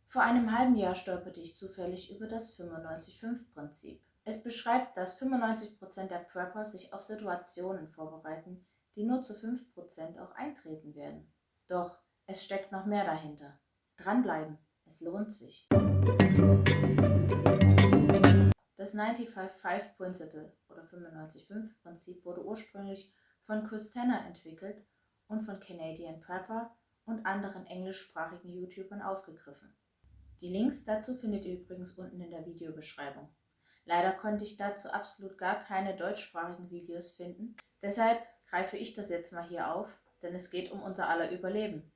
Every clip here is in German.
Vor einem halben Jahr stolperte ich zufällig über das 95-5-Prinzip. Es beschreibt, dass 95% der Prepper sich auf Situationen vorbereiten, die nur zu 5% auch eintreten werden. Doch es steckt noch mehr dahinter. Dranbleiben, es lohnt sich. Das 95-5 oder 95-5-Prinzip wurde ursprünglich von Chris Tanner entwickelt und von Canadian Prepper und anderen englischsprachigen YouTubern aufgegriffen. Die Links dazu findet ihr übrigens unten in der Videobeschreibung. Leider konnte ich dazu absolut gar keine deutschsprachigen Videos finden, deshalb greife ich das jetzt mal hier auf, denn es geht um unser aller Überleben.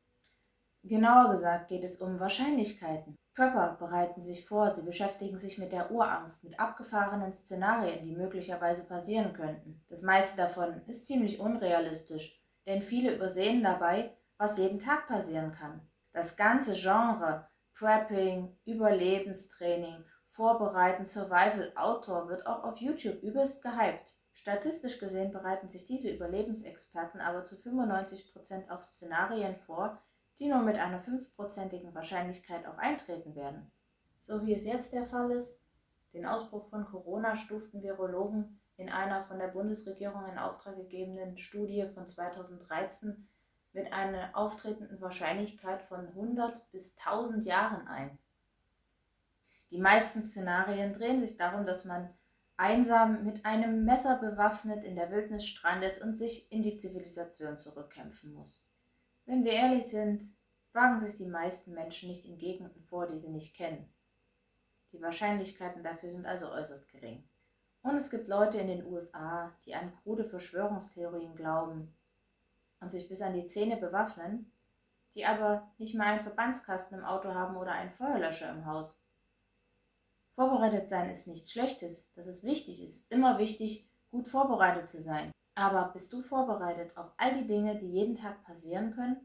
Genauer gesagt geht es um Wahrscheinlichkeiten. Prepper bereiten sich vor, sie beschäftigen sich mit der Urangst, mit abgefahrenen Szenarien, die möglicherweise passieren könnten. Das meiste davon ist ziemlich unrealistisch, denn viele übersehen dabei, was jeden Tag passieren kann. Das ganze Genre Prepping, Überlebenstraining, Vorbereiten, Survival, Outdoor wird auch auf YouTube übelst gehypt. Statistisch gesehen bereiten sich diese Überlebensexperten aber zu 95% auf Szenarien vor, die nur mit einer 5%igen Wahrscheinlichkeit auch eintreten werden. So wie es jetzt der Fall ist. Den Ausbruch von Corona stuften Virologen in einer von der Bundesregierung in Auftrag gegebenen Studie von 2013 mit einer auftretenden Wahrscheinlichkeit von 100 bis 1000 Jahren ein. Die meisten Szenarien drehen sich darum, dass man einsam mit einem Messer bewaffnet in der Wildnis strandet und sich in die Zivilisation zurückkämpfen muss. Wenn wir ehrlich sind, wagen sich die meisten Menschen nicht in Gegenden vor, die sie nicht kennen. Die Wahrscheinlichkeiten dafür sind also äußerst gering. Und es gibt Leute in den USA, die an krude Verschwörungstheorien glauben und sich bis an die Zähne bewaffnen, die aber nicht mal einen Verbandskasten im Auto haben oder einen Feuerlöscher im Haus. Vorbereitet sein ist nichts Schlechtes, das ist wichtig, es ist immer wichtig, gut vorbereitet zu sein. Aber bist du vorbereitet auf all die Dinge, die jeden Tag passieren können?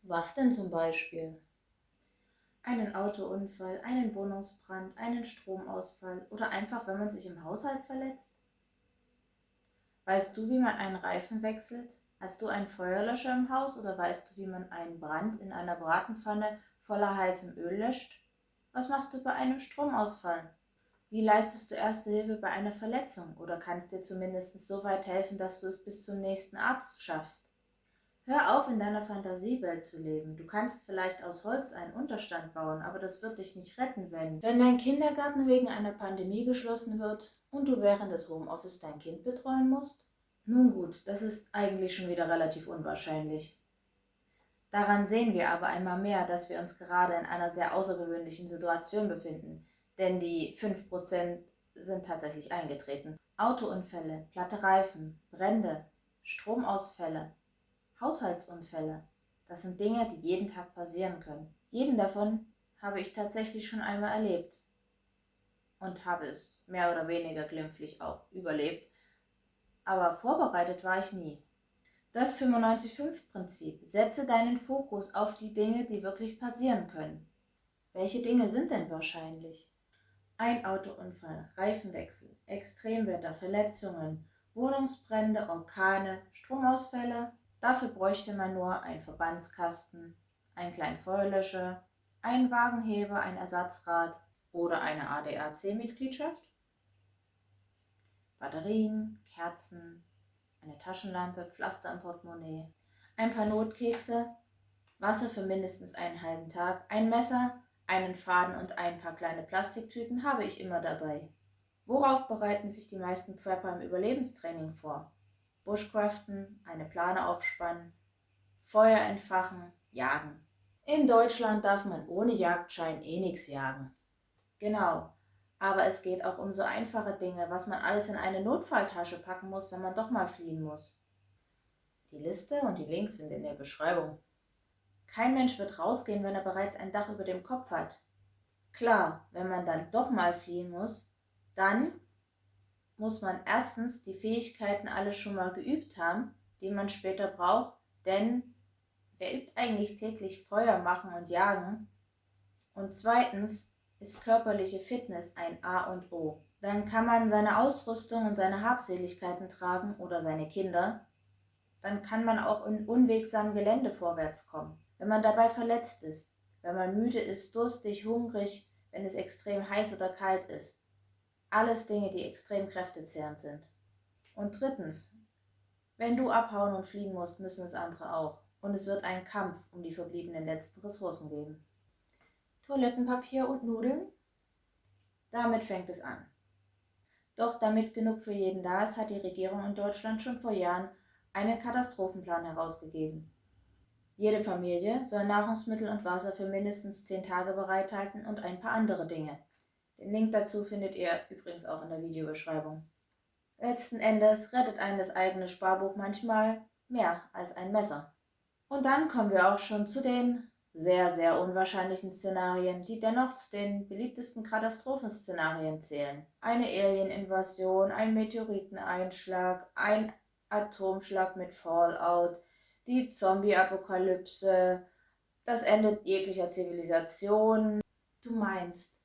Was denn zum Beispiel? Einen Autounfall, einen Wohnungsbrand, einen Stromausfall oder einfach, wenn man sich im Haushalt verletzt? Weißt du, wie man einen Reifen wechselt? Hast du einen Feuerlöscher im Haus oder weißt du, wie man einen Brand in einer Bratenpfanne voller heißem Öl löscht? Was machst du bei einem Stromausfall? Wie leistest du Erste Hilfe bei einer Verletzung oder kannst dir zumindest so weit helfen, dass du es bis zum nächsten Arzt schaffst? Hör auf, in deiner Fantasiewelt zu leben. Du kannst vielleicht aus Holz einen Unterstand bauen, aber das wird dich nicht retten, wenn dein Kindergarten wegen einer Pandemie geschlossen wird und du während des Homeoffice dein Kind betreuen musst. Nun gut, das ist eigentlich schon wieder relativ unwahrscheinlich. Daran sehen wir aber einmal mehr, dass wir uns gerade in einer sehr außergewöhnlichen Situation befinden, denn die 5% sind tatsächlich eingetreten. Autounfälle, platte Reifen, Brände, Stromausfälle, Haushaltsunfälle, das sind Dinge, die jeden Tag passieren können. Jeden davon habe ich tatsächlich schon einmal erlebt und habe es mehr oder weniger glimpflich auch überlebt, aber vorbereitet war ich nie. Das 95-5-Prinzip. Setze deinen Fokus auf die Dinge, die wirklich passieren können. Welche Dinge sind denn wahrscheinlich? Ein Autounfall, Reifenwechsel, Extremwetter, Verletzungen, Wohnungsbrände, Orkane, Stromausfälle. Dafür bräuchte man nur einen Verbandskasten, einen kleinen Feuerlöscher, einen Wagenheber, ein Ersatzrad oder eine ADAC-Mitgliedschaft, Batterien, Kerzen, eine Taschenlampe, Pflaster im Portemonnaie, ein paar Notkekse, Wasser für mindestens einen halben Tag, ein Messer, einen Faden und ein paar kleine Plastiktüten habe ich immer dabei. Worauf bereiten sich die meisten Prepper im Überlebenstraining vor? Bushcraften, eine Plane aufspannen, Feuer entfachen, jagen. In Deutschland darf man ohne Jagdschein eh nichts jagen. Genau, aber es geht auch um so einfache Dinge, was man alles in eine Notfalltasche packen muss, wenn man doch mal fliehen muss. Die Liste und die Links sind in der Beschreibung. Kein Mensch wird rausgehen, wenn er bereits ein Dach über dem Kopf hat. Klar, wenn man dann doch mal fliehen muss, dann muss man erstens die Fähigkeiten alle schon mal geübt haben, die man später braucht, denn wer übt eigentlich täglich Feuer machen und jagen? Und zweitens ist körperliche Fitness ein A und O. Dann kann man seine Ausrüstung und seine Habseligkeiten tragen oder seine Kinder. Dann kann man auch in unwegsamem Gelände vorwärts kommen. Wenn man dabei verletzt ist, wenn man müde ist, durstig, hungrig, wenn es extrem heiß oder kalt ist. Alles Dinge, die extrem kräftezehrend sind. Und drittens, wenn du abhauen und fliehen musst, müssen es andere auch. Und es wird einen Kampf um die verbliebenen letzten Ressourcen geben. Toilettenpapier und Nudeln? Damit fängt es an. Doch damit genug für jeden da ist, hat die Regierung in Deutschland schon vor Jahren einen Katastrophenplan herausgegeben. Jede Familie soll Nahrungsmittel und Wasser für mindestens 10 Tage bereithalten und ein paar andere Dinge. Den Link dazu findet ihr übrigens auch in der Videobeschreibung. Letzten Endes rettet einen das eigene Sparbuch manchmal mehr als ein Messer. Und dann kommen wir auch schon zu den sehr, sehr unwahrscheinlichen Szenarien, die dennoch zu den beliebtesten Katastrophenszenarien zählen. Eine Alien-Invasion, ein Meteoriteneinschlag, ein Atomschlag mit Fallout, die Zombie-Apokalypse, das Ende jeglicher Zivilisation. Du meinst,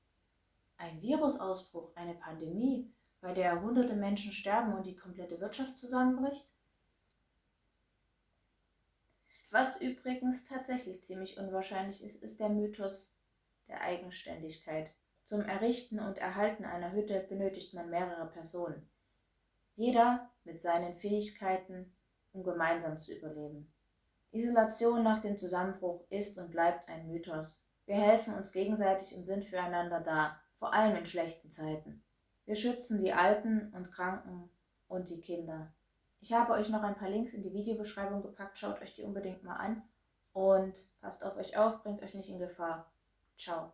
ein Virusausbruch, eine Pandemie, bei der hunderte Menschen sterben und die komplette Wirtschaft zusammenbricht? Was übrigens tatsächlich ziemlich unwahrscheinlich ist, ist der Mythos der Eigenständigkeit. Zum Errichten und Erhalten einer Hütte benötigt man mehrere Personen. Jeder mit seinen Fähigkeiten, um gemeinsam zu überleben. Isolation nach dem Zusammenbruch ist und bleibt ein Mythos. Wir helfen uns gegenseitig und sind füreinander da, vor allem in schlechten Zeiten. Wir schützen die Alten und Kranken und die Kinder. Ich habe euch noch ein paar Links in die Videobeschreibung gepackt, schaut euch die unbedingt mal an und passt auf euch auf, bringt euch nicht in Gefahr. Ciao.